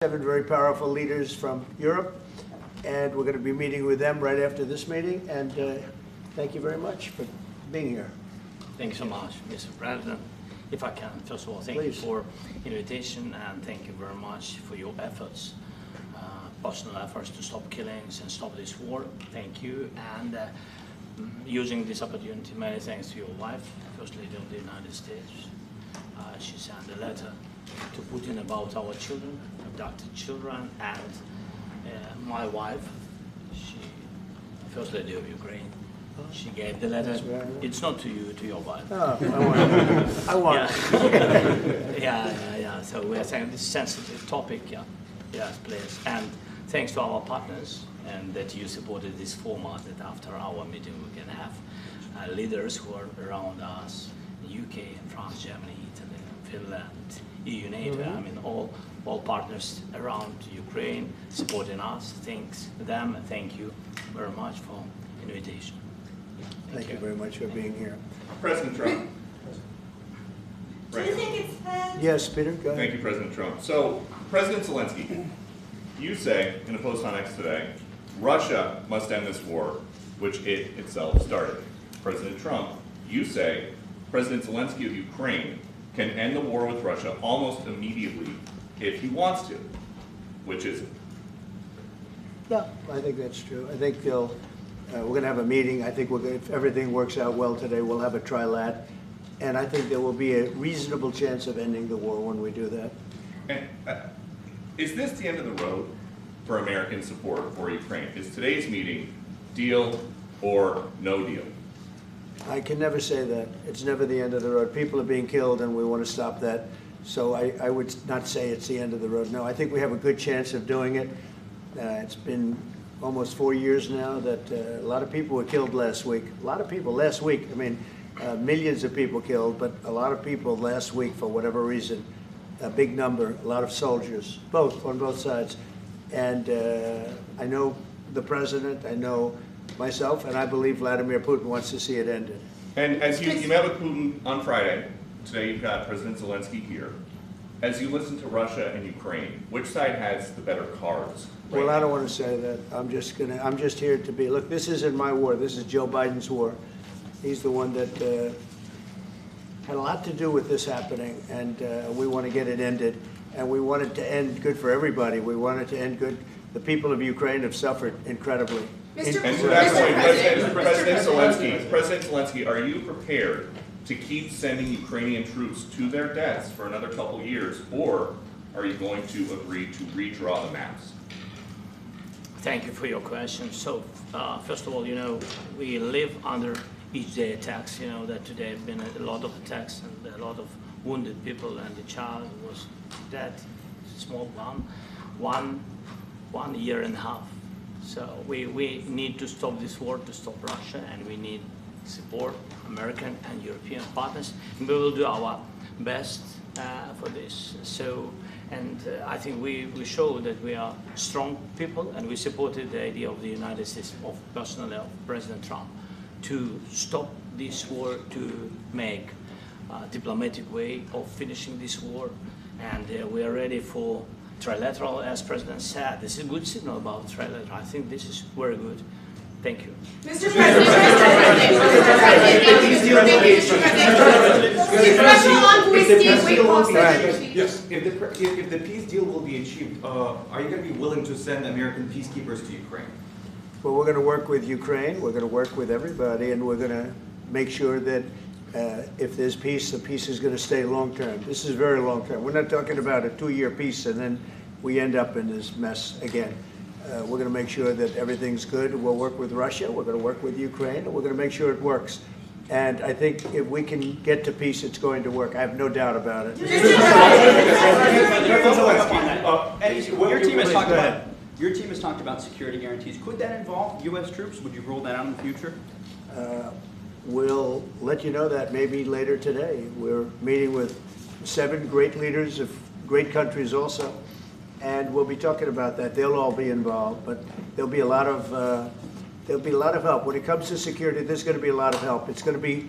7 very powerful leaders from Europe, and we're going to be meeting with them right after this meeting. And thank you very much for being here. Thank you so much, Mr. President. If I can, first of all, thank you for invitation, and thank you very much for your efforts, personal efforts to stop killings and stop this war. Thank you. And using this opportunity, many thanks to your wife, First Lady of the United States. She sent a letter to Putin about our children, abducted children, and my wife, First Lady of Ukraine. She gave the letter. It's not to you, to your wife. Oh, I want it. Yeah. So we are saying this sensitive topic. Yes, please. And thanks to our partners, and that you supported this format. That after our meeting we can have leaders who are around us: UK, France, Germany, Italy, Finland, EU, NATO. I mean, all partners around Ukraine supporting us. Thanks to them, and thank you very much for invitation. Thank you very much for being here. President Trump. Do you think it's time? Yes, Peter, go ahead. Thank you, President Trump. So, President Zelensky, you say in a post on X today, Russia must end this war, which it itself started. President Trump, you say President Zelensky of Ukraine can end the war with Russia almost immediately if he wants to. Which is it? Yeah, I think that's true. I think we're going to have a meeting. I think if everything works out well today, we'll have a trilat. And I think there will be a reasonable chance of ending the war when we do that. And is this the end of the road for American support for Ukraine? Is today's meeting deal or no deal? I can never say that. It's never the end of the road. People are being killed, and we want to stop that. So I would not say it's the end of the road. No, I think we have a good chance of doing it. It's been almost 4 years now that a lot of people were killed last week. A lot of people last week. I mean, millions of people killed, but a lot of people last week for whatever reason. A big number, a lot of soldiers, on both sides. And I know the president, I know myself, and I believe Vladimir Putin wants to see it ended. And as you met with Putin on Friday, today you've got President Zelensky here. As you listen to Russia and Ukraine, which side has the better cards? Well, I don't want to say that. I'm just here to be, look, this isn't my war. This is Joe Biden's war. He's the one that had a lot to do with this happening, and we want to get it ended. And we want it to end good for everybody. We want it to end good. The people of Ukraine have suffered incredibly. And to that point, President Zelensky, are you prepared to keep sending Ukrainian troops to their deaths for another couple years, or are you going to agree to redraw the maps? Thank you for your question. So, first of all, we live under each day attacks. That today have been a lot of attacks and a lot of wounded people, and the child was dead, small one year and a half. So we need to stop this war, to stop Russia, and we need support American and European partners. And we will do our best for this. So, and I think we show that we are strong people, and we supported the idea of the United States, of personally of President Trump, to stop this war, to make a diplomatic way of finishing this war. And we are ready for trilateral, as President said. This is a good signal about trilateral. I think this is very good. Thank you. Mr. President, Yes, if the peace deal will be achieved, are you going to be willing to send American peacekeepers to Ukraine? Well, we're going to work with Ukraine. We're going to work with everybody, and we're going to make sure that if there's peace, the peace is going to stay long term. This is very long term. We're not talking about a 2-year peace and then we end up in this mess again. We're going to make sure that everything's good. We'll work with Russia. We're going to work with Ukraine, and we're going to make sure it works. And I think if we can get to peace, it's going to work. I have no doubt about it. Your team has talked about security guarantees. Could that involve U.S. troops? Would you rule that out in the future? We'll let you know that maybe later today. We're meeting with 7 great leaders of great countries also, and we'll be talking about that. They'll all be involved, but there'll be a lot of help. When it comes to security, there's going to be a lot of help. It's going to be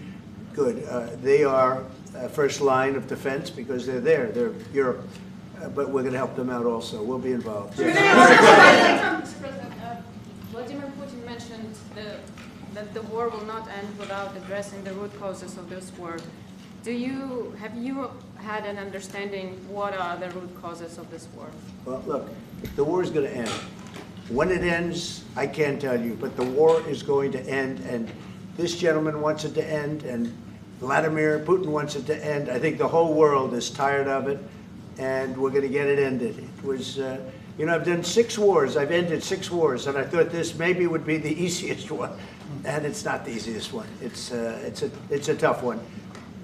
good. They are first line of defense because they're there. They're Europe. but we're going to help them out also. We'll be involved. We're gonna have Mr. President, Vladimir Putin mentioned that the war will not end without addressing the root causes of this war. Have you had an understanding what are the root causes of this war? Well, look, the war is going to end. When it ends, I can't tell you, but the war is going to end, and this gentleman wants it to end, and Vladimir Putin wants it to end. I think the whole world is tired of it, and we're going to get it ended. It was, you know, I've done 6 wars. I've ended 6 wars, and I thought this maybe would be the easiest one, and it's not the easiest one. It's a tough one.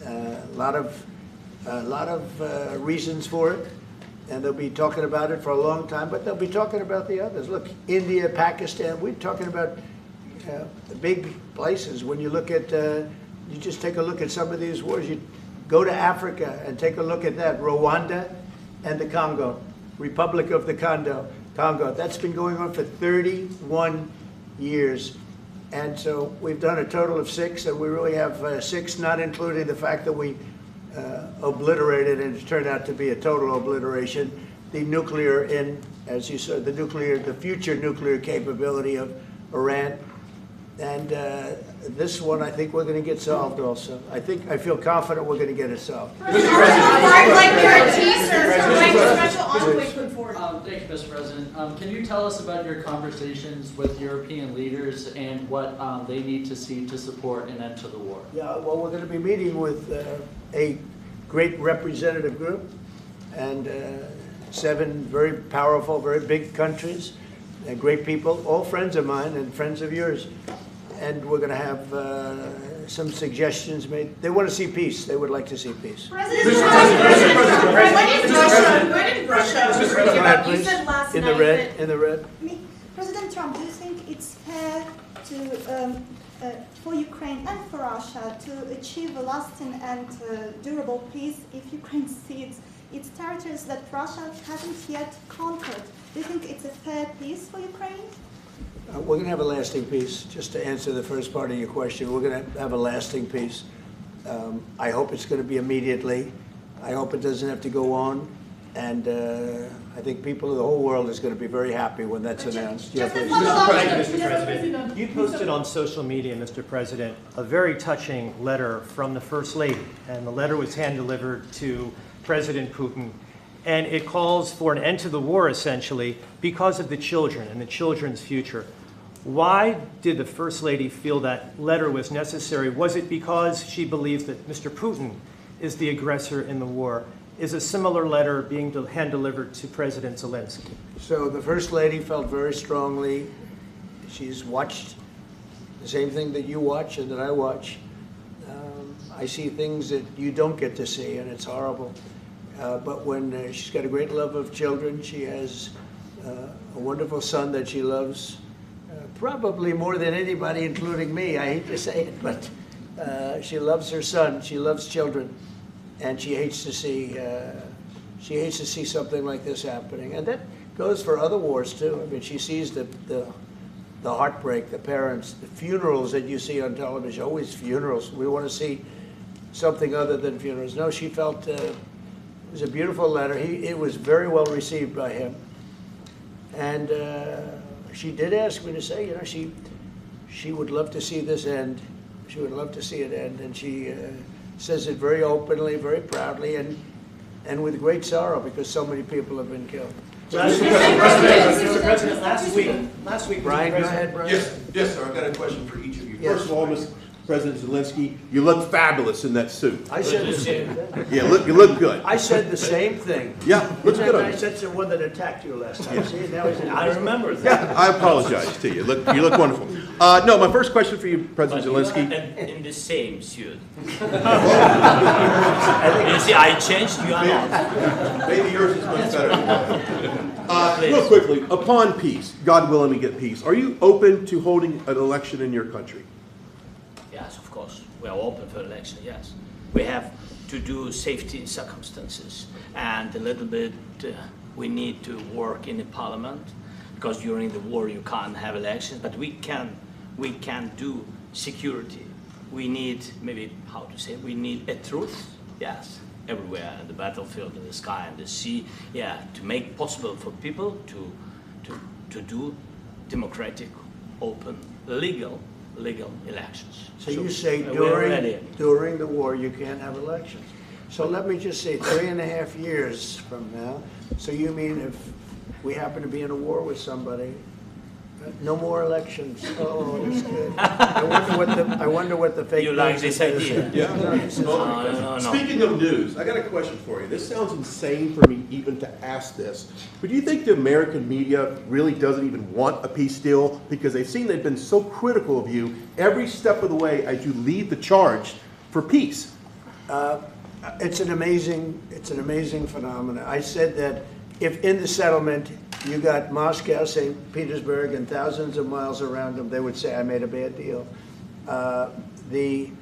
A lot of reasons for it, and they'll be talking about it for a long time, but they'll be talking about the others. Look, India, Pakistan, we're talking about the big places. When you look at, you just take a look at some of these wars. You go to Africa and take a look at that. Rwanda and the Congo, Republic of the Congo. That's been going on for 31 years. And so we've done a total of 6, and we really have 6, not including the fact that we obliterated, and it turned out to be a total obliteration, the nuclear, as you said, the future nuclear capability of Iran. And this one, I think we're going to get solved also. I feel confident we're going to get it solved. Like guarantees or like special envoy put forward. Thank you, Mr. President. Can you tell us about your conversations with European leaders and what they need to see to support an end to the war? Yeah, well, we're going to be meeting with a great representative group and 7 very powerful, very big countries, and great people, all friends of mine and friends of yours. And we're going to have some suggestions made. They want to see peace. They would like to see peace. President Trump, when did Russia you said last In night the red, in the red. President Trump, do you think it's fair to, for Ukraine and for Russia to achieve a lasting and durable peace if Ukraine cedes its territories that Russia hasn't yet conquered? Do you think it's a fair peace for Ukraine? We're going to have a lasting peace. Just to answer the first part of your question, we're going to have a lasting peace. I hope it's going to be immediately. I hope it doesn't have to go on. And I think people of the whole world is going to be very happy when that's announced. Just Yeah, a please. follow-up. Mr. President, you posted on social media, Mr. President, a very touching letter from the First Lady, and the letter was hand-delivered to President Putin, and it calls for an end to the war, essentially, because of the children and the children's future. Why did the First Lady feel that letter was necessary? Was it because she believes that Mr. Putin is the aggressor in the war? Is a similar letter being hand-delivered to President Zelensky? So the First Lady felt very strongly. She's watched the same thing that you watch and that I watch. I see things that you don't get to see, and it's horrible. But when she's got a great love of children, she has a wonderful son that she loves, probably more than anybody, including me. I hate to say it, but she loves her son. She loves children, and she hates to see something like this happening. And that goes for other wars too. I mean, she sees the heartbreak, the parents, the funerals that you see on television. Always funerals. We want to see something other than funerals. No, she felt. It was a beautiful letter. It was very well received by him. And she did ask me to say, you know, she would love to see this end. She would love to see it end. And she says it very openly, very proudly, and with great sorrow because so many people have been killed. Mr. President, last week, Brian, go ahead, Brian. Yes, sir. I've got a question for each of you. Yes. First of all, Mr. President Zelensky, you look fabulous in that suit. I said the same thing. Yeah, you look good. I said the same thing. Yeah, looks good on I you. said the one that attacked you last time. See, now he's I remember that. Yeah, I apologize to you. You look wonderful. No, my first question for you, President Zelensky. In the same suit. You see, I changed, you are not. Maybe yours is much better. Real quickly, upon peace, God willing we get peace, are you open to holding an election in your country? Yes, of course. We are open for election, yes. We have to do safety circumstances, and a little bit we need to work in the parliament, because during the war you can't have elections, but we can do security. We need, maybe, how to say, we need a truth, yes. everywhere, in the battlefield, in the sky, and the sea, yeah, to make possible for people to do democratic, open, legal elections. So you say we're ready. during the war you can't have elections. So let me just say 3.5 years from now, so you mean if we happen to be in a war with somebody, no more elections? Oh, that's good. I wonder what the fake You like news this is. idea? Yeah. No. Speaking of news, I got a question for you. This sounds insane for me even to ask this, but do you think the American media really doesn't even want a peace deal because they've seen they've been so critical of you every step of the way as you lead the charge for peace? It's an amazing phenomenon. I said that if in the settlement you got Moscow, St. Petersburg, and thousands of miles around them, they would say, I made a bad deal. The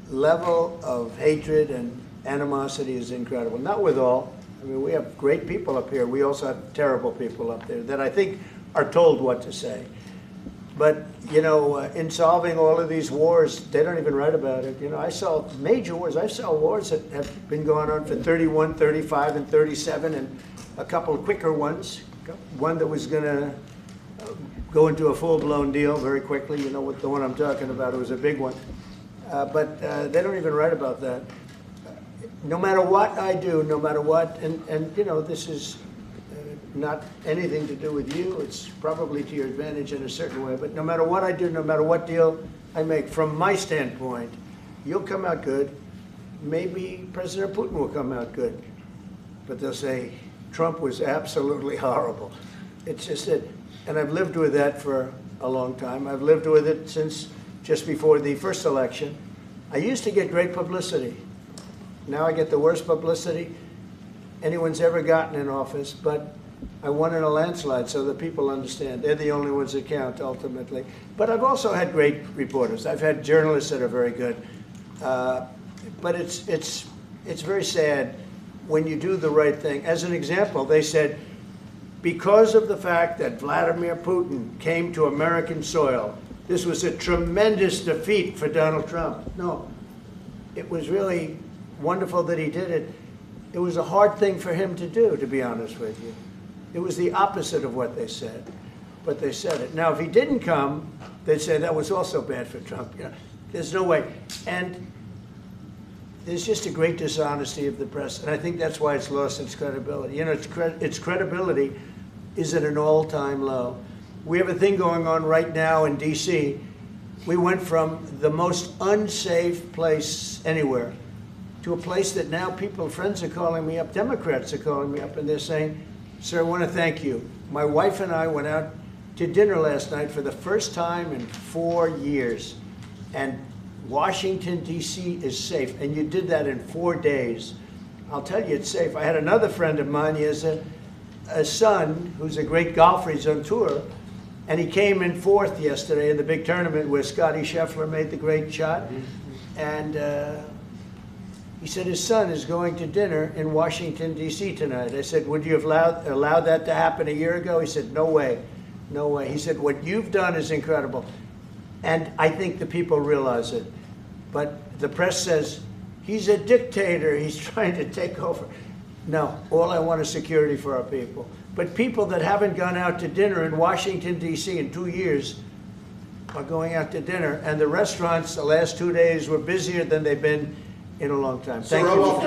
level of hatred and animosity is incredible. Not with all. I mean, we have great people up here. We also have terrible people up there that I think are told what to say. But, you know, in solving all of these wars, they don't even write about it. You know, I saw major wars. I saw wars that have been going on for 31, 35, and 37, and a couple of quicker ones. One that was going to go into a full-blown deal very quickly. You know what the one I'm talking about. It was a big one. But they don't even write about that. No matter what I do, no matter what, and you know, this is not anything to do with you. It's probably to your advantage in a certain way. But no matter what I do, no matter what deal I make, from my standpoint, you'll come out good. Maybe President Putin will come out good. But they'll say, Trump was absolutely horrible. It's just that, and I've lived with that for a long time. I've lived with it since just before the first election. I used to get great publicity. Now I get the worst publicity anyone's ever gotten in office, but I won in a landslide, so that people understand. They're the only ones that count, ultimately. But I've also had great reporters. I've had journalists that are very good. But it's very sad when you do the right thing. As an example, they said, because of the fact that Vladimir Putin came to American soil, this was a tremendous defeat for Donald Trump. No, it was really wonderful that he did it. It was a hard thing for him to do, to be honest with you. It was the opposite of what they said, but they said it. Now, if he didn't come, they'd say that was also bad for Trump. You know, there's no way. And there's just a great dishonesty of the press, and I think that's why it's lost its credibility. You know, its credibility is at an all-time low. We have a thing going on right now in D.C. We went from the most unsafe place anywhere to a place that now friends are calling me up, Democrats are calling me up, and they're saying, sir, I want to thank you. My wife and I went out to dinner last night for the first time in 4 years, and Washington, D.C. is safe, and you did that in 4 days. I'll tell you, it's safe. I had another friend of mine. He has a son who's a great golfer. He's on tour, and he came in 4th yesterday in the big tournament where Scotty Scheffler made the great shot, and he said his son is going to dinner in Washington, D.C. tonight. I said, would you have allowed that to happen a year ago? He said, no way, no way. He said, what you've done is incredible. And I think the people realize it. But the press says, he's a dictator, he's trying to take over. No, all I want is security for our people. But people that haven't gone out to dinner in Washington, D.C. in 2 years are going out to dinner. And the restaurants the last 2 days were busier than they've been in a long time. Sir, I walked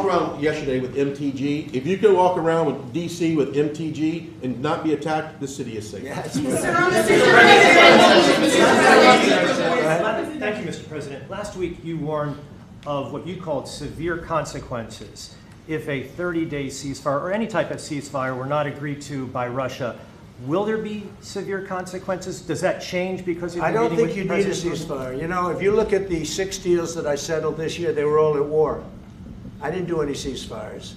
around yesterday with MTG. If you can walk around with DC with MTG and not be attacked, this city is safe. Yeah, Sir, Thank you, Mr. President. Last week you warned of what you called severe consequences if a 30-day ceasefire or any type of ceasefire were not agreed to by Russia. Will there be severe consequences? Does that change because of I your don't meeting think you with need a President Putin? ceasefire. You know, if you look at the 6 deals that I settled this year, they were all at war. I didn't do any ceasefires.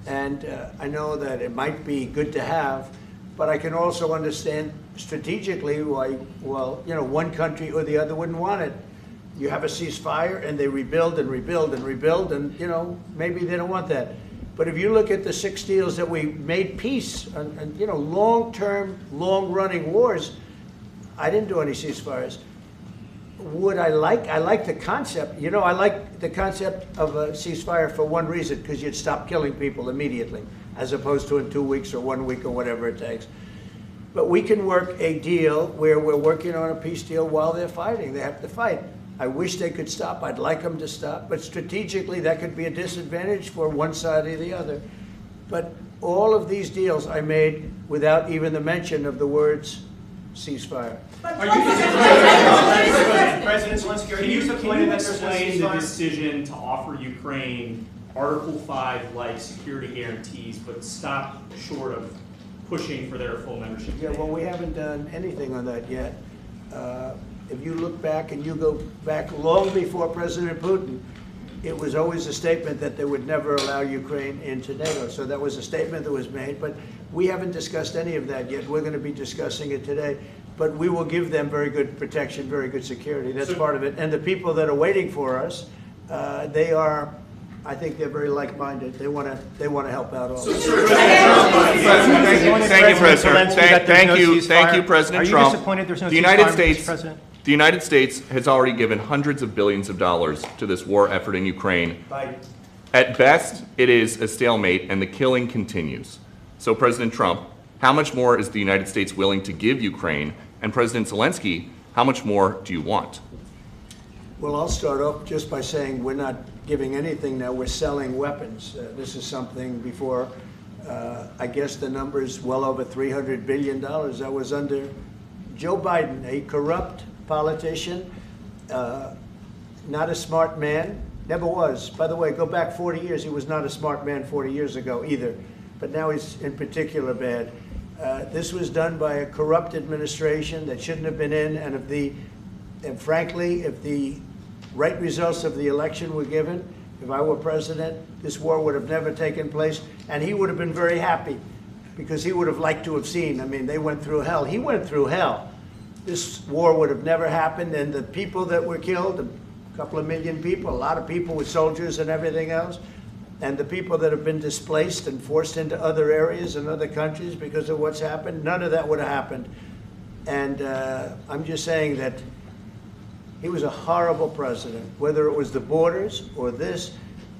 And I know that it might be good to have, but I can also understand strategically why, well, you know, one country or the other wouldn't want it. You have a ceasefire and they rebuild and rebuild and rebuild, and, you know, maybe they don't want that. But if you look at the 6 deals that we made peace and you know, long-term, long-running wars, I didn't do any ceasefires. Would I like the concept. You know, I like the concept of a ceasefire for one reason, because you'd stop killing people immediately, as opposed to in 2 weeks or 1 week or whatever it takes. But we can work a deal where we're working on a peace deal while they're fighting. They have to fight. I wish they could stop. I'd like them to stop. But strategically, that could be a disadvantage for one side or the other. But all of these deals I made without even the mention of the words ceasefire. President Zelensky, can you explain the decision to offer Ukraine Article 5-like security guarantees, but stop short of pushing for their full membership? Yeah, well, we haven't done anything on that yet. If you look back and you go back long before President Putin, it was always a statement that they would never allow Ukraine into NATO. So that was a statement that was made, but we haven't discussed any of that yet. We're going to be discussing it today. But we will give them very good protection, very good security. That's part of it. And the people that are waiting for us, they are, I think they're very like-minded. They want to help out also. Thank you, President. Thank you, President Trump. Are you disappointed there's no ceasefire, Mr. President? The United States has already given hundreds of billions of dollars to this war effort in Ukraine. At best, it is a stalemate, and the killing continues. So, President Trump, how much more is the United States willing to give Ukraine? And President Zelensky, how much more do you want? Well, I'll start off just by saying we're not giving anything now. We're selling weapons. This is something before, I guess the number is well over $300 billion. That was under Joe Biden, a corrupt politician, not a smart man, never was. By the way, go back 40 years, he was not a smart man 40 years ago either, but now he's in particular bad. This was done by a corrupt administration that shouldn't have been in, and frankly, if the right results of the election were given, if I were president, this war would have never taken place, and he would have been very happy, because he would have liked to have seen. I mean, they went through hell. He went through hell. This war would have never happened, and the people that were killed, a couple of million people, a lot of people with soldiers and everything else, and the people that have been displaced and forced into other areas and other countries because of what's happened, none of that would have happened. And I'm just saying that he was a horrible president, whether it was the borders or this,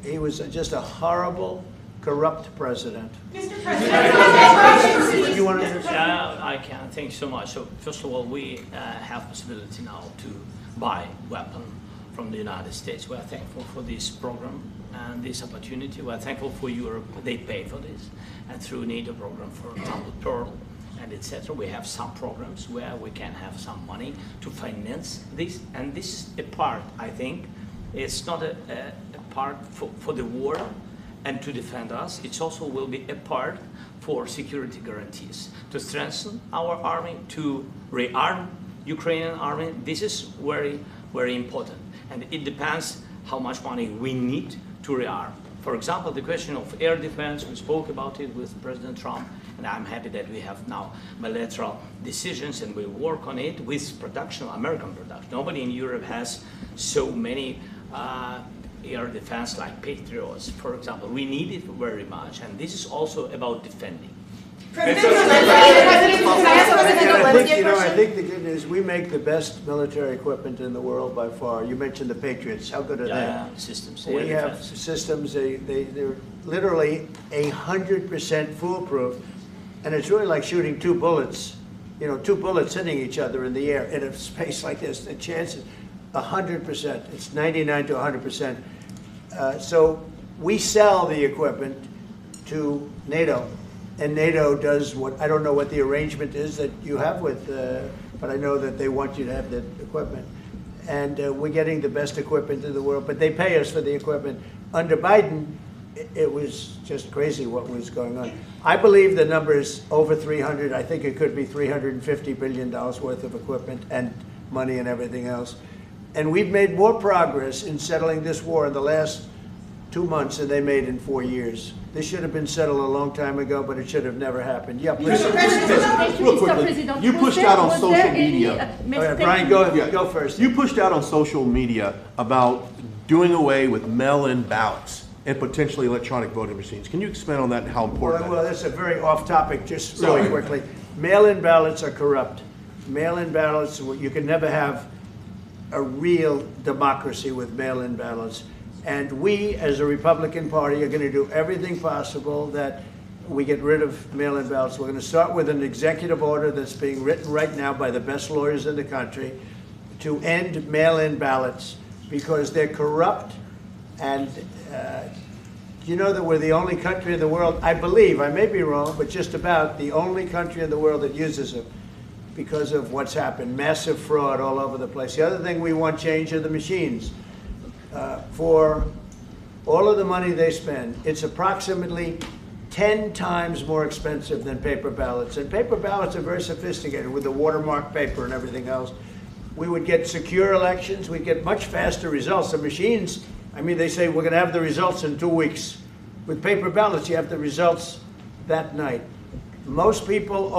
he was just a horrible, corrupt president. Mr. President, you want to I can. Thank you so much. So first of all, we have possibility now to buy weapon from the United States. We are thankful for this program and this opportunity. We are thankful for Europe. They pay for this, and through NATO program, for example, Pearl and etc. We have some programs where we can have some money to finance this, and this is a part. I think it's not a part for the war and to defend us. It also will be a part for security guarantees, to strengthen our army, to rearm Ukrainian army. This is very, very important. And it depends how much money we need to rearm. For example, the question of air defense, we spoke about it with President Trump, and I'm happy that we have now bilateral decisions and we work on it with production, American production. Nobody in Europe has so many air defense like Patriots, for example. We need it very much, and this is also about defending. I think the good news, we make the best military equipment in the world by far. You mentioned the Patriots. How good are they? Systems. We have systems. They're literally 100% foolproof, and it's really like shooting two bullets. You know, two bullets hitting each other in the air in a space like this. The chances, 100%. It's 99 to 100%. So we sell the equipment to NATO. And NATO does what, I don't know what the arrangement is that you have with, but I know that they want you to have the equipment. And we're getting the best equipment in the world, but they pay us for the equipment. Under Biden, it was just crazy what was going on. I believe the number is over 300. I think it could be $350 billion worth of equipment and money and everything else. And we've made more progress in settling this war in the last 2 months than they made in 4 years. This should have been settled a long time ago, but it should have never happened. Yeah, please. Real quickly, you pushed out on social media. All right, Brian, go first. You pushed out on social media about doing away with mail-in ballots and potentially electronic voting machines. Can you expand on that and how important Well, that is? that's a very off-topic, just really quickly. Mail-in ballots are corrupt. Mail-in ballots, you can never have a real democracy with mail-in ballots. And we, as a Republican Party, are going to do everything possible that we get rid of mail-in ballots. We're going to start with an executive order that's being written right now by the best lawyers in the country to end mail-in ballots because they're corrupt. And you know that we're the only country in the world, I believe, I may be wrong, but just about the only country in the world that uses them because of what's happened. Massive fraud all over the place. The other thing we want change are the machines. For all of the money they spend, it's approximately 10 times more expensive than paper ballots. And paper ballots are very sophisticated with the watermark paper and everything else. We would get secure elections. We'd get much faster results. The machines, I mean, they say we're going to have the results in 2 weeks. With paper ballots, you have the results that night. Most people,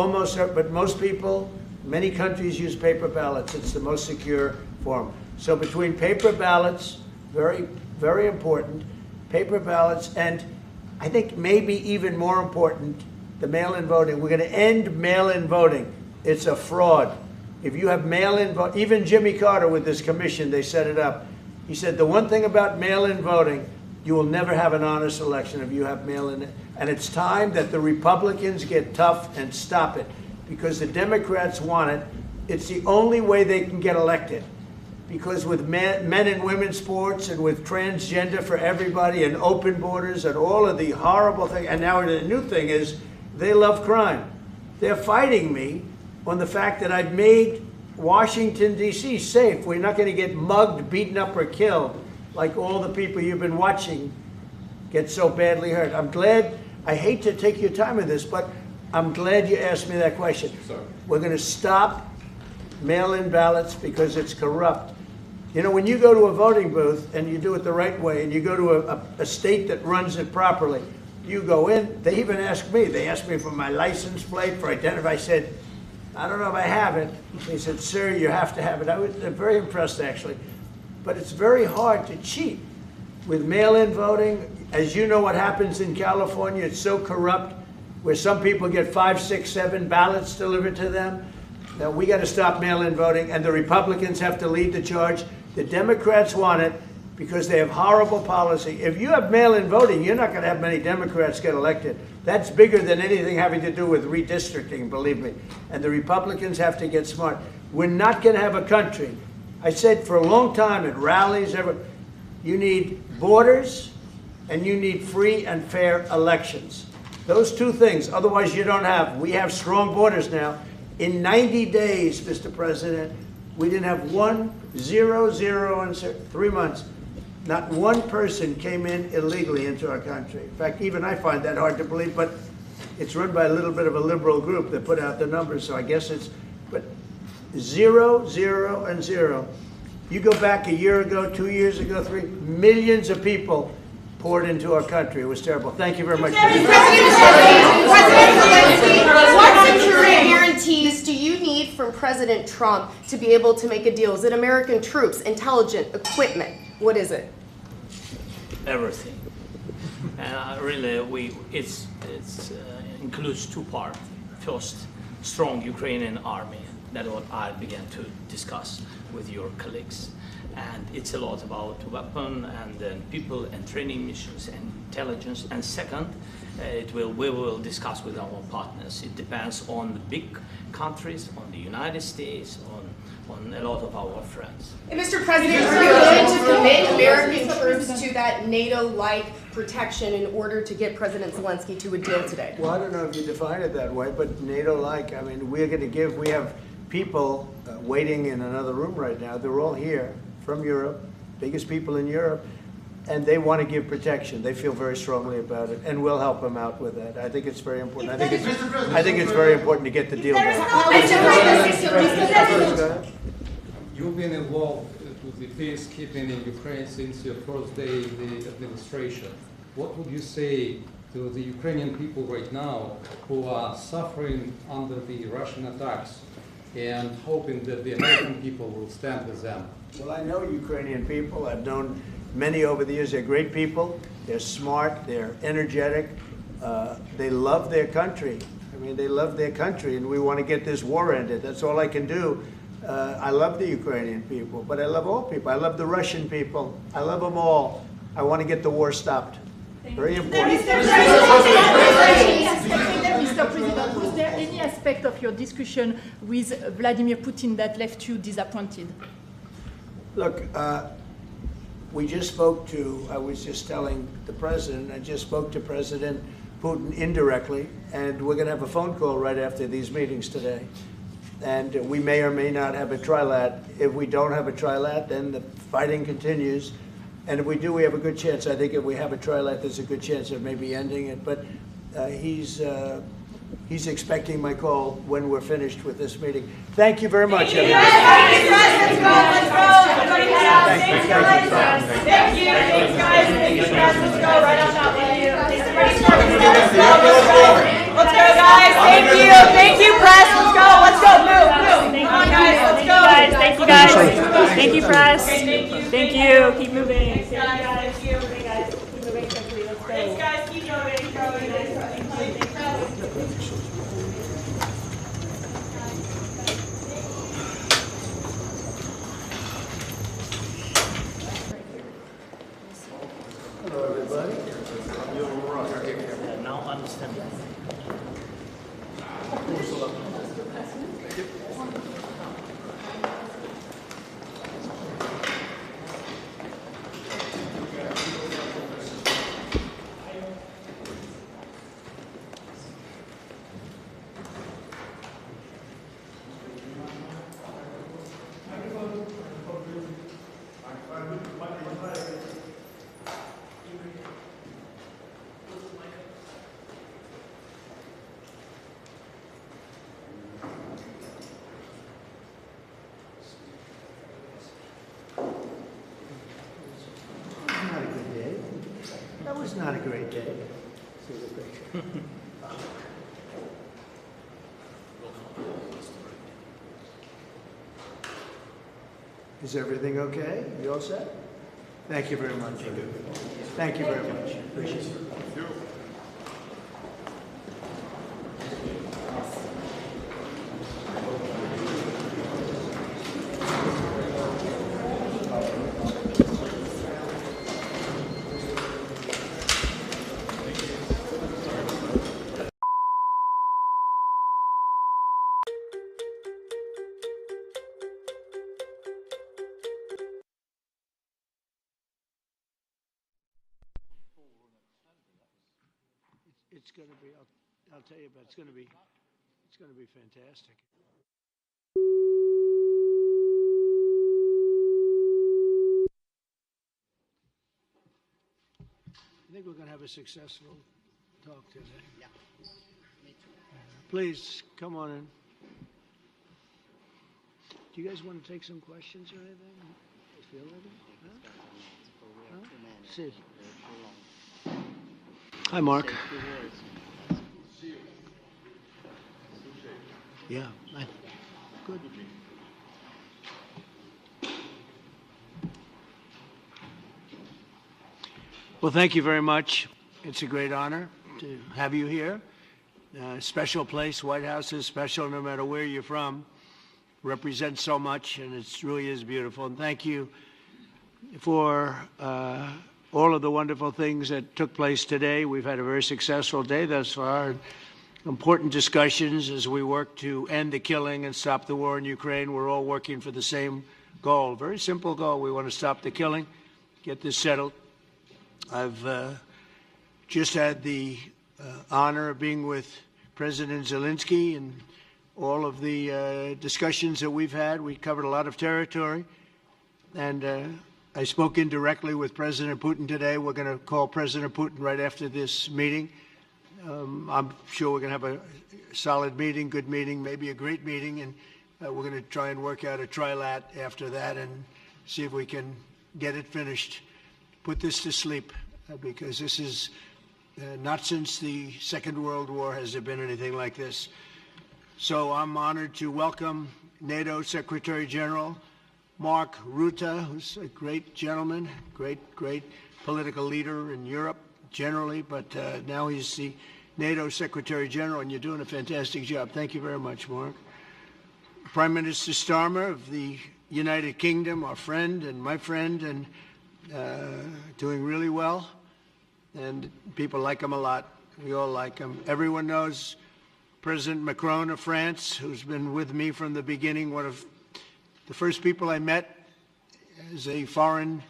but most people, many countries use paper ballots. It's the most secure form. So between paper ballots, very, very important, paper ballots, and I think maybe even more important, the mail-in voting. We're going to end mail-in voting. It's a fraud. If you have mail-in vote, even Jimmy Carter with this commission, they set it up. He said the one thing about mail-in voting, you will never have an honest election if you have mail-in. And it's time that the Republicans get tough and stop it because the Democrats want it. It's the only way they can get elected. Because with men and women's sports and with transgender for everybody and open borders and all of the horrible things, and now the new thing is they love crime. They're fighting me on the fact that I've made Washington, D.C. safe. We're not going to get mugged, beaten up, or killed like all the people you've been watching get so badly hurt. I'm glad, I hate to take your time with this, but I'm glad you asked me that question. Sorry. We're going to stop mail-in ballots because it's corrupt. You know, when you go to a voting booth and you do it the right way and you go to a state that runs it properly, you go in, they even ask me, they asked me for my license plate, for identity. I said, I don't know if I have it. They said, sir, you have to have it. I was very impressed, actually. But it's very hard to cheat with mail-in voting. As you know what happens in California, it's so corrupt, where some people get 5, 6, 7 ballots delivered to them. Now, we got to stop mail-in voting, and the Republicans have to lead the charge. The Democrats want it because they have horrible policy. If you have mail-in voting, you're not going to have many Democrats get elected. That's bigger than anything having to do with redistricting, believe me. And the Republicans have to get smart. We're not going to have a country. I said for a long time at rallies, you need borders and you need free and fair elections. Those two things, otherwise you don't have. We have strong borders now. In 90 days, Mr. President, we didn't have 1, 0, 0 in 3 months. Not one person came in illegally into our country. In fact, even I find that hard to believe, but it's run by a little bit of a liberal group that put out the numbers, so I guess it's, but 0, 0, and 0. You go back a year ago, 2 years ago, 3, millions of people poured into our country. It was terrible. Thank you very much. What security guarantees do you need from President Trump to be able to make a deal? Is it American troops, intelligence, equipment? What is it? Everything. And really, it includes 2 parts. First, strong Ukrainian army. That's what I began to discuss with your colleagues. And it's a lot about weapon and then people and training missions and intelligence. And second, we will discuss with our partners. It depends on the big countries, on the United States, on a lot of our friends. And Mr. President, are you willing to commit American troops to that NATO-like protection in order to get President Zelensky to a deal today? Well, I don't know if you define it that way, but NATO-like, I mean, we're going to give, we have people waiting in another room right now. They're all here from Europe, biggest people in Europe, and they want to give protection. They feel very strongly about it, and we'll help them out with that. I think it's very important. I think it's very important to get the deal done. You've been involved with the peacekeeping in Ukraine since your first day in the administration. What would you say to the Ukrainian people right now who are suffering under the Russian attacks and hoping that the American people will stand with them? Well, I know Ukrainian people. I've known many over the years. They're great people. They're smart. They're energetic. They love their country. I mean, they love their country, and we want to get this war ended. That's all I can do. I love the Ukrainian people, but I love all people. I love the Russian people. I love them all. I want to get the war stopped. Very important. Mr. President, was there any aspect of your discussion with Vladimir Putin that left you disappointed? Look, we just spoke to, I was just telling the president, I just spoke to President Putin indirectly, and we're going to have a phone call right after these meetings today. And we may or may not have a trilat. If we don't have a trilat, then the fighting continues. And if we do, we have a good chance. I think if we have a trilat, there's a good chance of maybe ending it. But he's expecting my call when we're finished with this meeting. Thank you very much, everybody. Thank you, guys. Thank you, guys. Let's go right on top. Let's go, guys. Thank you, press. Let's go. Move. Come on, guys. Let's go. Thank you, guys. Thank you, press. Thank you. Keep moving. Thanks, guys. Thank you. Keep moving quickly. Let's go. Thanks, guys. Keep moving. Hello, everybody. Now understand. Not a good day. That was not a great day. Is everything okay? You all set? Thank you very much. Thank you very much. Appreciate it. It's going to be, I'll tell you, but it's going to be fantastic. I think we're going to have a successful talk today. Yeah. Please, come on in. Do you guys want to take some questions or anything? Feel ready? Huh? See. Hi, Mark. Yeah, good. Well, thank you very much. It's a great honor to have you here. Special place. White House is special no matter where you're from. Represents so much, and it really is beautiful. And thank you for all of the wonderful things that took place today. We've had a very successful day thus far. Important discussions as we work to end the killing and stop the war in Ukraine. We're all working for the same goal, very simple goal. We want to stop the killing, get this settled. I've just had the honor of being with President Zelensky and all of the discussions that we've had. We covered a lot of territory, and I spoke indirectly with President Putin today. We're going to call President Putin right after this meeting. I'm sure we're going to have a solid meeting, good meeting, maybe a great meeting, and we're going to try and work out a trilat after that and see if we can get it finished, put this to sleep, because this is not since the Second World War has there been anything like this. So I'm honored to welcome NATO Secretary General Mark Rutte, who's a great gentleman, great political leader in Europe generally, but now he's the NATO Secretary General, and you're doing a fantastic job. Thank you very much, Mark. Prime Minister Starmer of the United Kingdom, our friend and my friend, and doing really well. And people like him a lot. We all like him. Everyone knows President Macron of France, who's been with me from the beginning, one of the first people I met as a foreign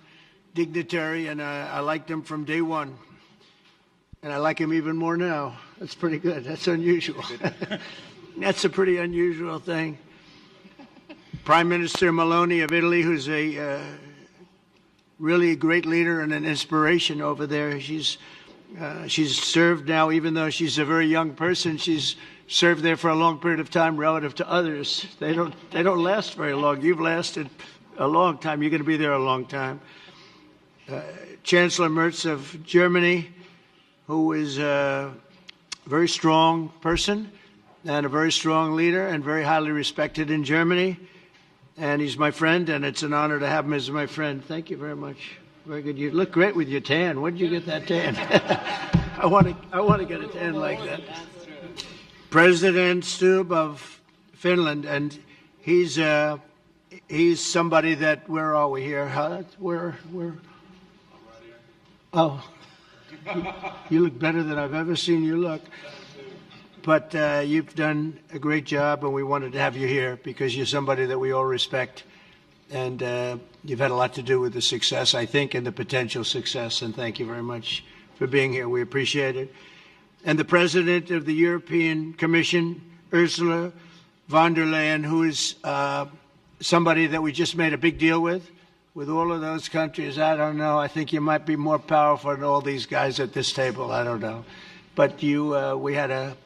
dignitary, and I liked him from day one. And I like him even more now. That's pretty good. That's unusual. That's a pretty unusual thing. Prime Minister Meloni of Italy, who's a really a great leader and an inspiration over there. She's served now, even though she's a very young person, she's served there for a long period of time relative to others. They don't last very long. You've lasted a long time. You're going to be there a long time. Chancellor Merz of Germany, who is a very strong person and a very strong leader and very highly respected in Germany. And he's my friend, and it's an honor to have him as my friend. Thank you very much. Very good. You look great with your tan. Where did you get that tan? I want to get a tan like that. President Stubb of Finland, and he's somebody that, where are we here? Where? Oh, you look better than I've ever seen you look. But you've done a great job, and we wanted to have you here because you're somebody that we all respect. And you've had a lot to do with the success, I think, and the potential success. And thank you very much for being here. We appreciate it. And the President of the European Commission, Ursula von der Leyen, who is somebody that we just made a big deal with all of those countries. I don't know. I think you might be more powerful than all these guys at this table. I don't know. But we had a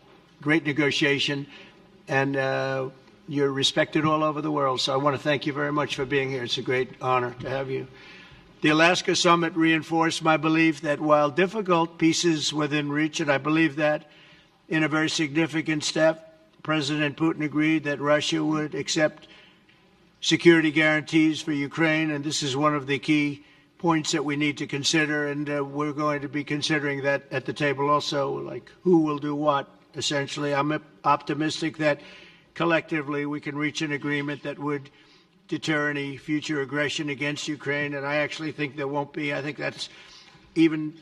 great negotiation, and you're respected all over the world. So I want to thank you very much for being here. It's a great honor to have you. The Alaska Summit reinforced my belief that while difficult, peace is within reach, and I believe that in a very significant step, President Putin agreed that Russia would accept security guarantees for Ukraine, and this is one of the key points that we need to consider, and we're going to be considering that at the table also, like who will do what, essentially. I'm optimistic that collectively we can reach an agreement that would deter any future aggression against Ukraine, and I actually think there won't be. I think that's even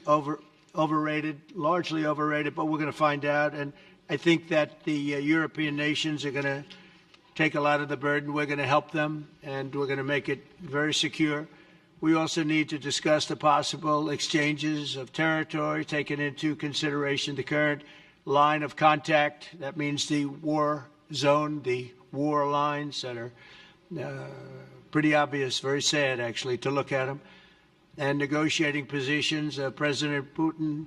overrated, largely overrated, but we're going to find out. And I think that the European nations are going to take a lot of the burden. We're going to help them, and we're going to make it very secure. We also need to discuss the possible exchanges of territory, taking into consideration the current line of contact. That means the war zone, the war lines that are pretty obvious, very sad, actually, to look at them. And negotiating positions. President Putin,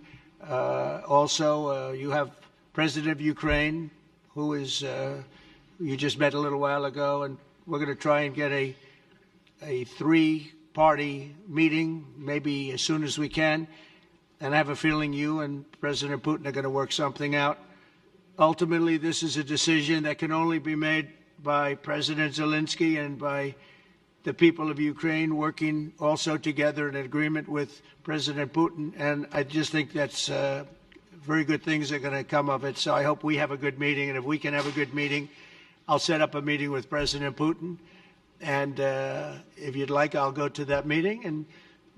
also, you have President of Ukraine, who is, you just met a little while ago, and we're going to try and get a three-party meeting, maybe as soon as we can. And I have a feeling you and President Putin are going to work something out. Ultimately, this is a decision that can only be made by President Zelensky and by the people of Ukraine working also together in agreement with President Putin. And I just think that's very good things are going to come of it. So I hope we have a good meeting. And if we can have a good meeting, I'll set up a meeting with President Putin. And if you'd like, I'll go to that meeting. And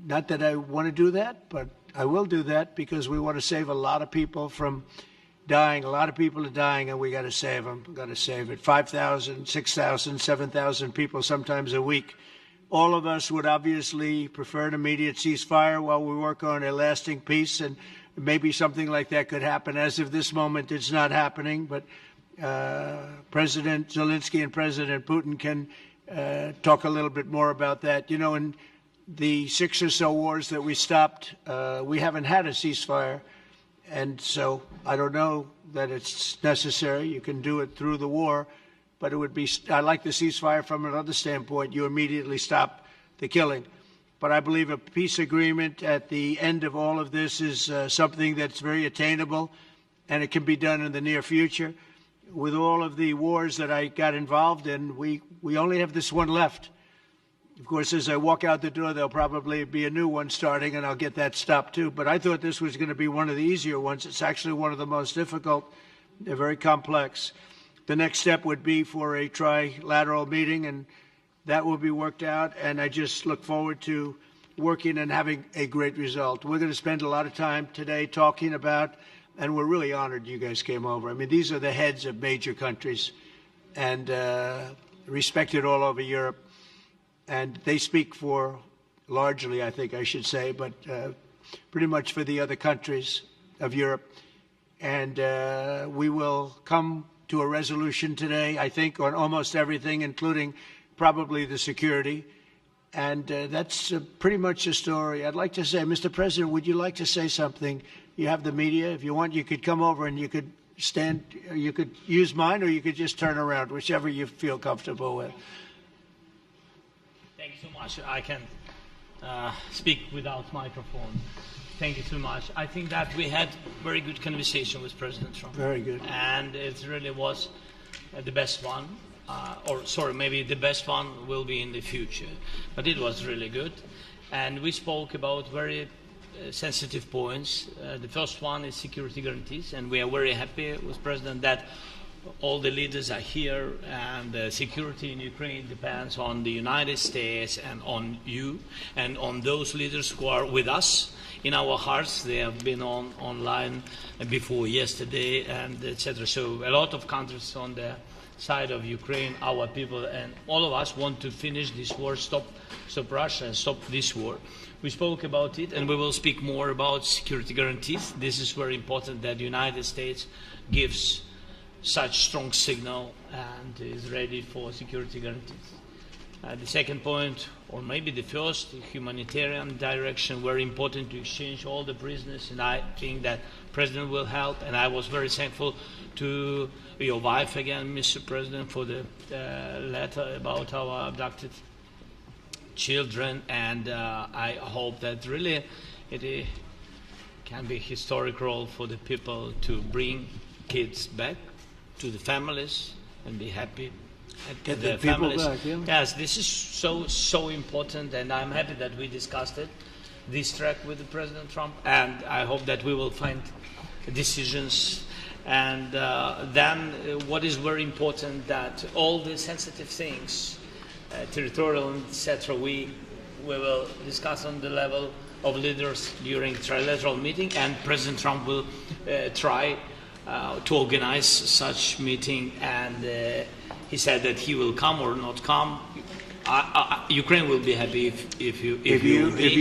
not that I want to do that, but I will do that because we want to save a lot of people from dying. A lot of people are dying, and we got to save them. We got to save it. 5,000, 6,000, 7,000 people sometimes a week. All of us would obviously prefer an immediate ceasefire while we work on a lasting peace, and maybe something like that could happen. As of this moment, it's not happening, but President Zelensky and President Putin can talk a little bit more about that. You know, in the 6 or so wars that we stopped, we haven't had a ceasefire. And so I don't know that it's necessary. You can do it through the war, but it would be, I like the ceasefire from another standpoint. You immediately stop the killing. But I believe a peace agreement at the end of all of this is something that's very attainable, and it can be done in the near future. With all of the wars that I got involved in, we only have this one left. Of course, as I walk out the door, there'll probably be a new one starting, and I'll get that stopped too. But I thought this was going to be one of the easier ones. It's actually one of the most difficult. They're very complex. the next step would be for a trilateral meeting, and that will be worked out. And I just look forward to working and having a great result. We're going to spend a lot of time today talking about, and we're really honored you guys came over. I mean, these are the heads of major countries and respected all over Europe. And they speak for, largely, I think I should say, but pretty much for the other countries of Europe. And we will come to a resolution today, I think, on almost everything, including probably the security. And that's pretty much the story. I'd like to say, Mr. President, would you like to say something? You have the media. If you want, you could come over and you could stand, you could use mine, or you could just turn around, whichever you feel comfortable with. Thank you so much. I can speak without microphone. Thank you so much. I think that we had very good conversation with President Trump. Very good. And it really was the best one. Or sorry, maybe the best one will be in the future. But it was really good. And we spoke about very sensitive points. The first one is security guarantees, and we are very happy with President that all the leaders are here, and the security in Ukraine depends on the United States and on you and on those leaders who are with us in our hearts. They have been online before yesterday, and etc. So a lot of countries on the side of Ukraine, our people, and all of us want to finish this war, stop Russia and stop this war. We spoke about it, and we will speak more about security guarantees. This is very important that the United States gives such strong signal and is ready for security guarantees. The second point, or maybe the first, humanitarian direction, very important to exchange all the prisoners, and I think that President will help. And I was very thankful to your wife again, Mr. President, for the letter about our abducted children, and I hope that really it can be a historic role for the people to bring kids back to the families and be happy. Get the people back, yeah. Yes, this is so important, and I'm happy that we discussed it, this track with the President Trump, and I hope that we will find decisions. And then what is very important, that all the sensitive things, territorial, etc., we will discuss on the level of leaders during trilateral meeting, and President Trump will try to organize such meeting, and he said that he will come or not come. Ukraine will be happy if you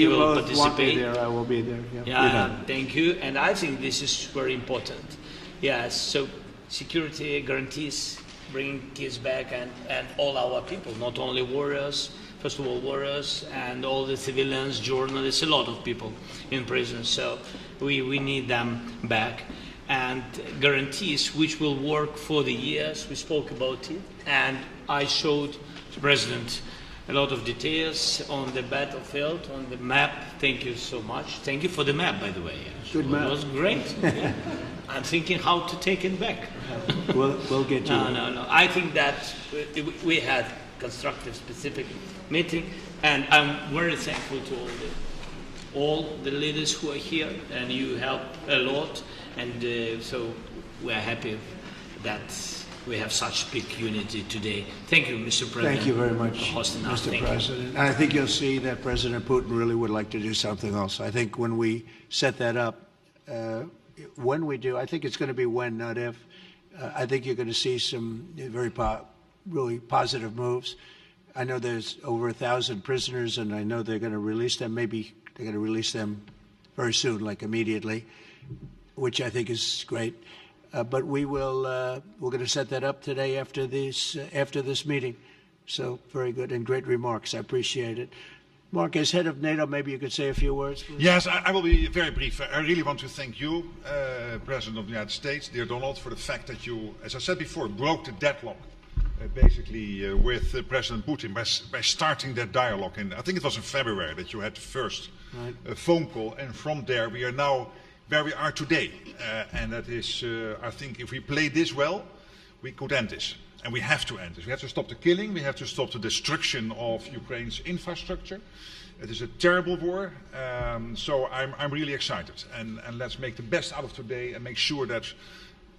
will both participate. want me there, I will be there. Yeah, thank you. And I think this is very important. Yes, so security guarantees, bringing kids back, and all our people, not only warriors, first of all warriors, and all the civilians, journalists, a lot of people in prison. So we need them back. And guarantees which will work for the years. We spoke about it, and I showed the President a lot of details on the battlefield, on the map. Thank you so much. Thank you for the map, by the way. Good map. It was great. Yeah. I'm thinking how to take it back. We'll get you. No. I think that we had constructive, specific meeting, and I'm very thankful to all the leaders who are here, and you help a lot. And so we are happy that we have such big unity today. Thank you, Mr. President. Thank you very much, for hosting us. Mr. President. And I think you'll see that President Putin really would like to do something else. I think when we set that up, when we do, I think it's going to be when, not if. I think you're going to see some very really positive moves. I know there's over 1,000 prisoners, and I know they're going to release them. Maybe they're going to release them very soon, like immediately, which I think is great. But we're going to set that up today after this meeting. So very good and great remarks. I appreciate it. Mark, as head of NATO, maybe you could say a few words, please. Yes, I will be very brief. I really want to thank you, President of the United States, dear Donald, for the fact that you, as I said before, broke the deadlock basically with President Putin by starting that dialogue. And I think it was in February that you had the first phone call, and from there we are now where we are today. And that is, I think, if we play this well, we could end this. And we have to end this. We have to stop the killing. We have to stop the destruction of Ukraine's infrastructure. It is a terrible war. So I'm really excited. And let's make the best out of today and make sure that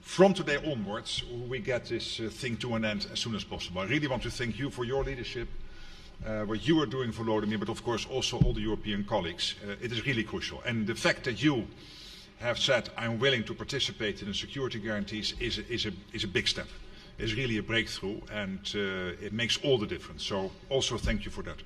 from today onwards, we get this thing to an end as soon as possible. I really want to thank you for your leadership, what you are doing for Volodymyr, but of course also all the European colleagues. It is really crucial. And the fact that you have said, I'm willing to participate in the security guarantees is a big step. It's really a breakthrough, and it makes all the difference. So also thank you for that.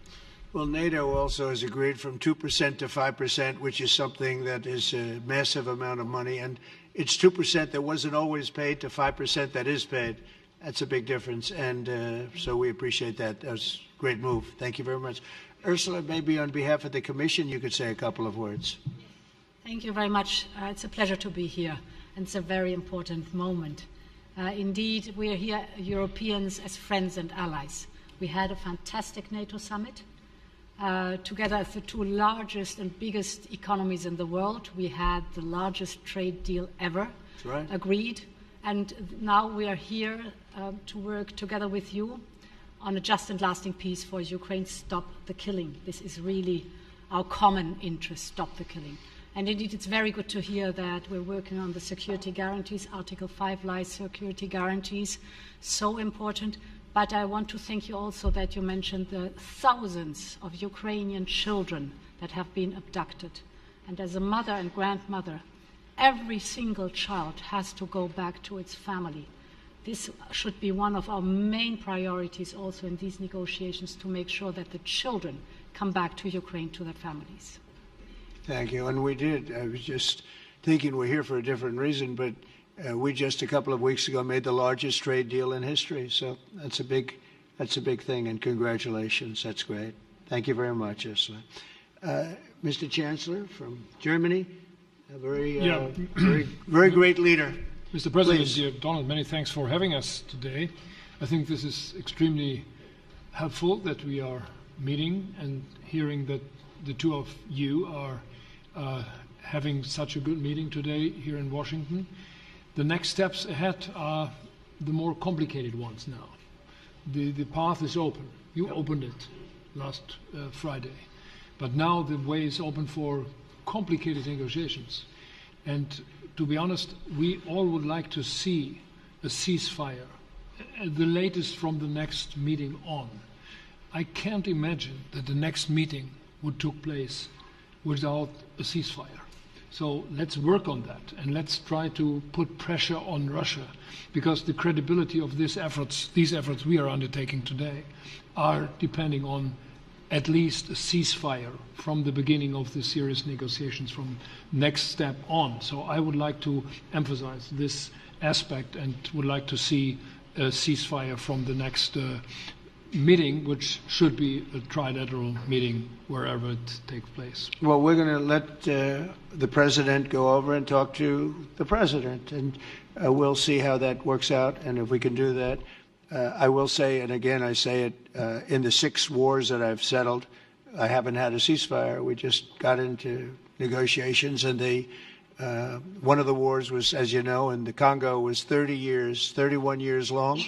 Well, NATO also has agreed from 2% to 5%, which is something that is a massive amount of money. And it's 2% that wasn't always paid to 5% that is paid. That's a big difference. And so we appreciate that. That was a great move. Thank you very much. Ursula, maybe on behalf of the Commission, you could say a couple of words. Thank you very much. It's a pleasure to be here, and it's a very important moment. Indeed, we are here, Europeans, as friends and allies. We had a fantastic NATO summit. Together as the two largest and biggest economies in the world, we had the largest trade deal ever agreed. And now we are here to work together with you on a just and lasting peace for Ukraine. Stop the killing. This is really our common interest, stop the killing. And indeed, it's very good to hear that we're working on the security guarantees, Article 5 lies security guarantees, so important. But I want to thank you also that you mentioned the thousands of Ukrainian children that have been abducted. And as a mother and grandmother, every single child has to go back to its family. This should be one of our main priorities also in these negotiations, to make sure that the children come back to Ukraine, to their families. Thank you. And we did. I was just thinking we're here for a different reason, but we just a couple of weeks ago made the largest trade deal in history. So that's a big thing, and congratulations. That's great. Thank you very much, Ursula. Mr. Chancellor from Germany, a very great leader. Mr. President, Please. dear Donald, many thanks for having us today. I think this is extremely helpful that we are meeting and hearing that the two of you are having such a good meeting today here in Washington. The next steps ahead are the more complicated ones now. The path is open. You opened it last Friday. But now the way is open for complicated negotiations. And to be honest, we all would like to see a ceasefire, the latest from the next meeting on. I can't imagine that the next meeting would take place without a ceasefire. So let's work on that, and let's try to put pressure on Russia, because the credibility of these efforts we are undertaking today are depending on at least a ceasefire from the beginning of the serious negotiations from next step on. So I would like to emphasize this aspect and would like to see a ceasefire from the next meeting, which should be a trilateral meeting wherever it takes place. Well, we're going to let the president go over and talk to the president, and we'll see how that works out, and if we can do that. I will say, and again I say it, in the 6 wars that I've settled, I haven't had a ceasefire. We just got into negotiations, and one of the wars was, as you know, in the Congo was 31 years long.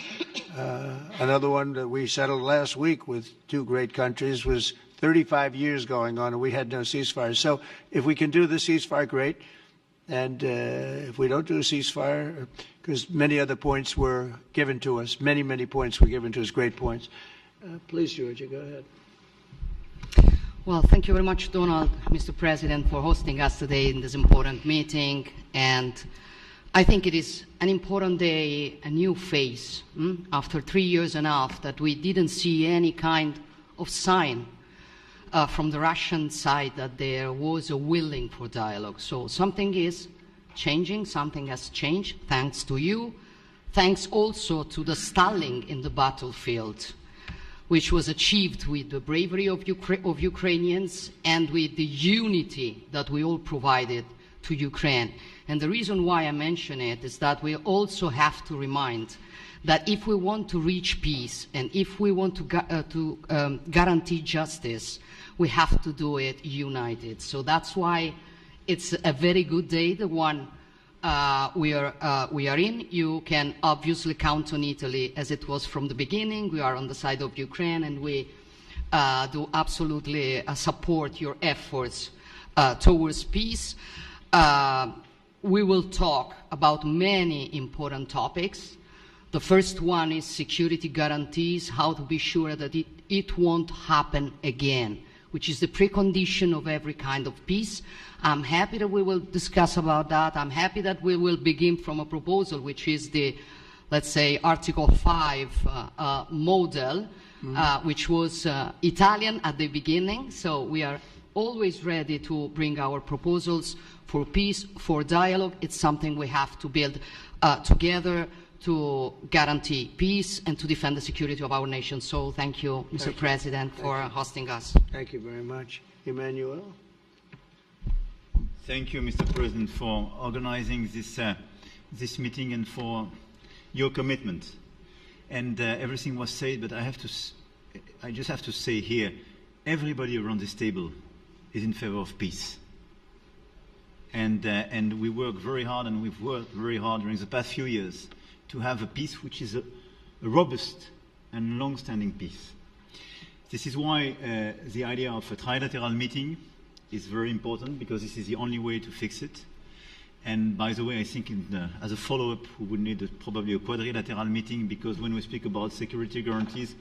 Another one that we settled last week with 2 great countries was 35 years going on, and we had no ceasefire. So if we can do the ceasefire, great. And if we don't do a ceasefire, because many other points were given to us, many points were given to us, great points. Please, Georgia, go ahead. Well, thank you very much, Donald, Mr. President, for hosting us today in this important meeting. And I think it is an important day, a new phase, after 3 years and a half that we didn't see any kind of sign from the Russian side that there was a willing for dialogue. So something is changing, something has changed, thanks to you. Thanks also to the stalling in the battlefield, which was achieved with the bravery of Ukrainians and with the unity that we all provided to Ukraine. And the reason why I mention it is that we also have to remind that if we want to reach peace and if we want to guarantee justice, we have to do it united. So that's why it's a very good day, the one we are in. You can obviously count on Italy as it was from the beginning. We are on the side of Ukraine, and we do absolutely support your efforts towards peace. We will talk about many important topics. The first one is security guarantees, how to be sure that it won't happen again, which is the precondition of every kind of peace. I'm happy that we will discuss about that. I'm happy that we will begin from a proposal, which is the, let's say, Article 5 model, which was Italian at the beginning. So we are always ready to bring our proposals for peace, for dialogue. It's something we have to build together to guarantee peace and to defend the security of our nation. So thank you, Mr. President, for hosting us. Thank you very much. Emmanuel? Thank you, Mr. President, for organizing this meeting and for your commitment. And everything was said, but I just have to say here, everybody around this table is in favor of peace. And we work very hard, and we've worked very hard during the past few years to have a peace which is a robust and long-standing peace. This is why the idea of a trilateral meeting is very important, because this is the only way to fix it. And by the way, I think as a follow-up, we would need probably a quadrilateral meeting, because when we speak about security guarantees,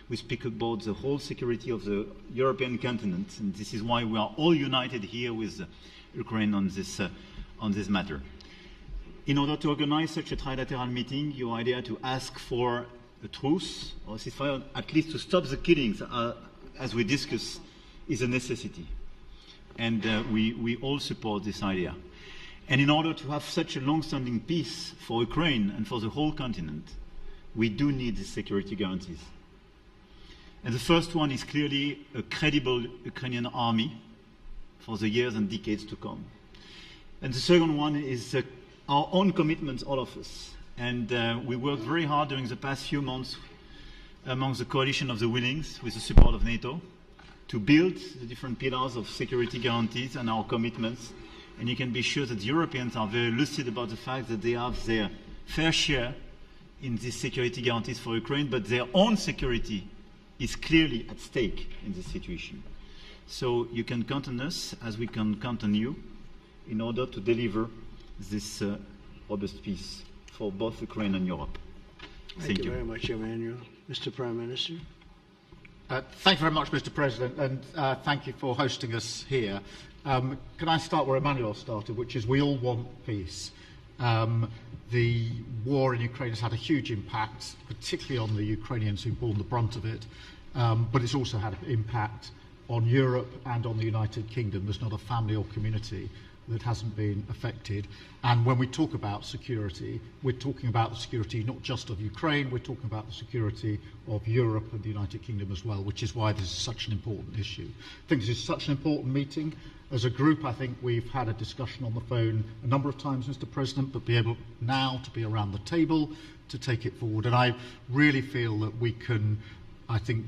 we speak about the whole security of the European continent. And this is why we are all united here with Ukraine on this matter. In order to organize such a trilateral meeting, your idea to ask for a truce or a ceasefire, at least to stop the killings, as we discussed, is a necessity. And we all support this idea. And in order to have such a long-standing peace for Ukraine and for the whole continent, we do need these security guarantees. And the first one is clearly a credible Ukrainian army for the years and decades to come. And the second one is our own commitments, all of us. And we worked very hard during the past few months among the coalition of the willings, with the support of NATO, to build the different pillars of security guarantees and our commitments. And you can be sure that the Europeans are very lucid about the fact that they have their fair share in these security guarantees for Ukraine, but their own security is clearly at stake in this situation. So you can count on us, as we can count on you, in order to deliver this robust peace for both Ukraine and Europe. Thank you very much, Emmanuel. Mr. Prime Minister? Thank you very much, Mr. President, and thank you for hosting us here. Can I start where Emmanuel started, which is we all want peace. The war in Ukraine has had a huge impact, particularly on the Ukrainians who've borne the brunt of it, but it's also had an impact on Europe and on the United Kingdom. There's not a family or community that hasn't been affected. And when we talk about security, we're talking about the security not just of Ukraine, we're talking about the security of Europe and the United Kingdom as well, which is why this is such an important issue. I think this is such an important meeting. As a group, I think we've had a discussion on the phone a number of times, Mr. President, but be able now to be around the table to take it forward. And I really feel that we can, I think,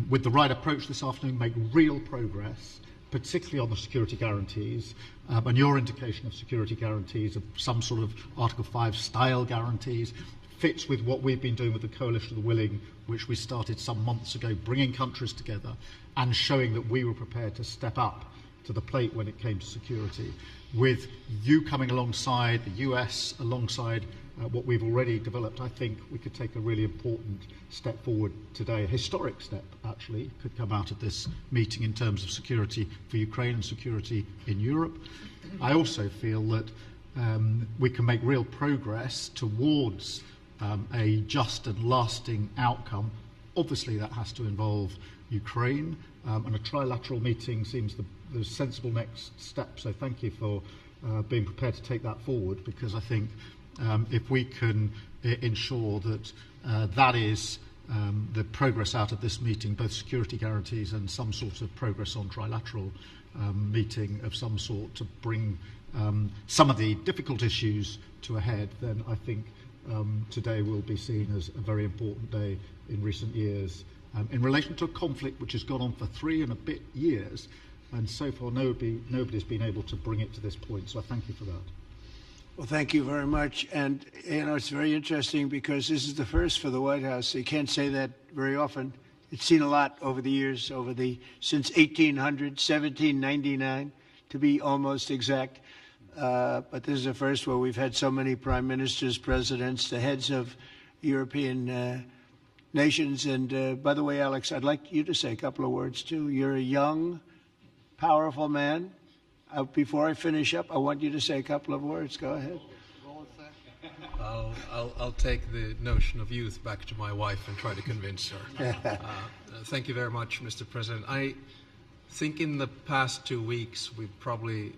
with the right approach this afternoon, make real progress, particularly on the security guarantees, and your indication of security guarantees of some sort of Article 5 style guarantees fits with what we've been doing with the Coalition of the Willing, which we started some months ago, bringing countries together and showing that we were prepared to step up to the plate when it came to security. With you coming alongside, the US alongside what we've already developed, I think we could take a really important step forward today. A historic step, actually, could come out of this meeting in terms of security for Ukraine and security in Europe. I also feel that we can make real progress towards a just and lasting outcome. Obviously, that has to involve Ukraine, and a trilateral meeting seems the sensible next step. So thank you for being prepared to take that forward, because I think if we can ensure that that is the progress out of this meeting, both security guarantees and some sort of progress on trilateral meeting of some sort to bring some of the difficult issues to a head, then I think today will be seen as a very important day in recent years in relation to a conflict which has gone on for 3 and a bit years, and so far nobody's been able to bring it to this point. So I thank you for that. Well, thank you very much. And, you know, it's very interesting because this is the first for the White House. You can't say that very often. It's seen a lot over the years, since 1799, to be almost exact. but this is the first where we've had so many prime ministers, presidents, the heads of European nations. And by the way, Alex, I'd like you to say a couple of words too. You're a young, powerful man. Before I finish up, I want you to say a couple of words. Go ahead. I'll take the notion of youth back to my wife and try to convince her. Thank you very much, Mr. President. I think in the past 2 weeks we've probably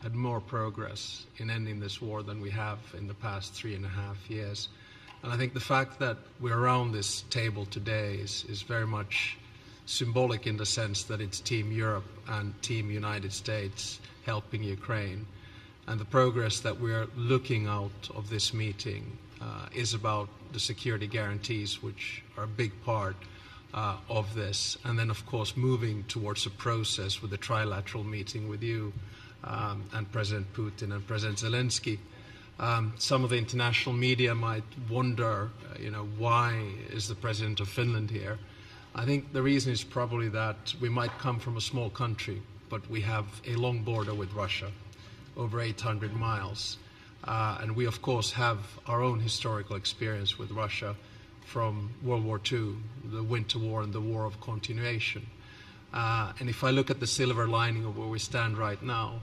had more progress in ending this war than we have in the past 3.5 years. And I think the fact that we're around this table today is very much symbolic in the sense that it's Team Europe and Team United States helping Ukraine. And the progress that we're looking out of this meeting is about the security guarantees, which are a big part of this. And then, of course, moving towards a process with the trilateral meeting with you and President Putin and President Zelensky. Some of the international media might wonder, why is the President of Finland here? I think the reason is probably that we might come from a small country, but we have a long border with Russia, over 800 miles. And we, of course, have our own historical experience with Russia from World War II, the Winter War and the War of Continuation. And if I look at the silver lining of where we stand right now,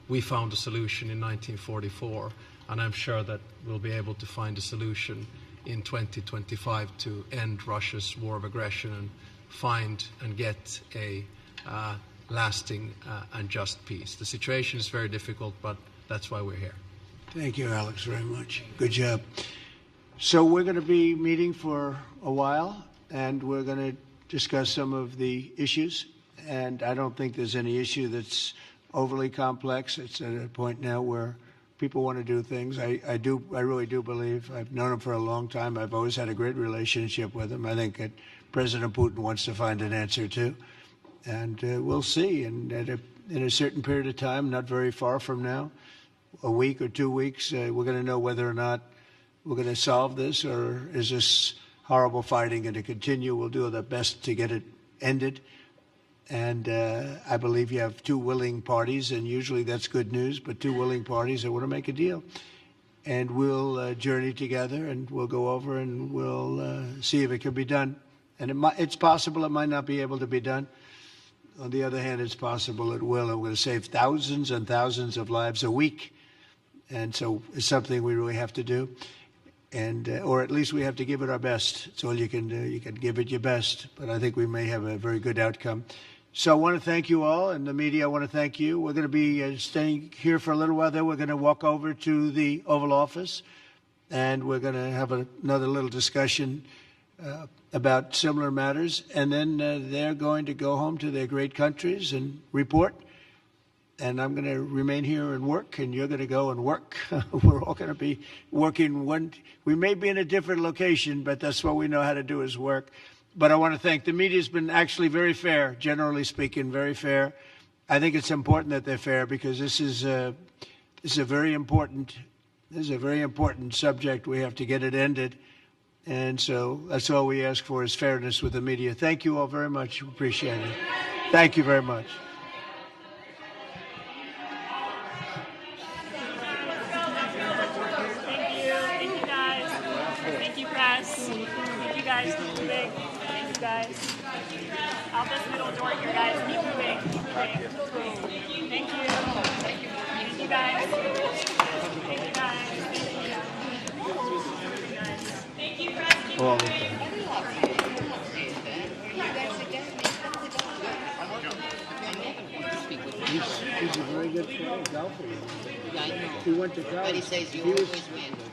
we found a solution in 1944, and I'm sure that we'll be able to find a solution in 2025 to end Russia's war of aggression and find and get a lasting and just peace. The situation is very difficult, but that's why we're here. Thank you, Alex, very much. Good job. So we're going to be meeting for a while, and we're going to discuss some of the issues. And I don't think there's any issue that's overly complex. It's at a point now where people want to do things. I really do believe. I've known him for a long time. I've always had a great relationship with him. I think that President Putin wants to find an answer too. And we'll see. And in a certain period of time, not very far from now, a week or 2 weeks, we're going to know whether or not we're going to solve this, or is this horrible fighting going to continue. We'll do our best to get it ended. And I believe you have two willing parties, and usually that's good news, but two willing parties that want to make a deal. And we'll journey together, and we'll go over, and we'll see if it can be done. And it's possible it might not be able to be done. On the other hand, it's possible it will, and we're going to save thousands and thousands of lives a week. And so it's something we really have to do. And, or at least we have to give it our best. It's all you can do. You can give it your best. But I think we may have a very good outcome. So I want to thank you all, and the media, I want to thank you. We're going to be staying here for a little while. Then we're going to walk over to the Oval Office, and we're going to have another little discussion about similar matters. And then they're going to go home to their great countries and report. And I'm going to remain here and work, and you're going to go and work. We're all going to be working we may be in a different location, but that's what we know how to do is work. But I want to thank the media. Has been actually very fair, generally speaking, very fair. I think it's important that they're fair because this is a very important subject. We have to get it ended. And so that's all we ask for is fairness with the media. Thank you all very much. Appreciate it. Thank you very much. Keep moving. Thank you, guys. Out this middle door here, guys. Keep moving. Thank you. Thank you, guys. Thank you, guys. Thank you, President. All the time. He's a very good player, golfer. Yeah, I know. He went to college. But he says you He was- always win.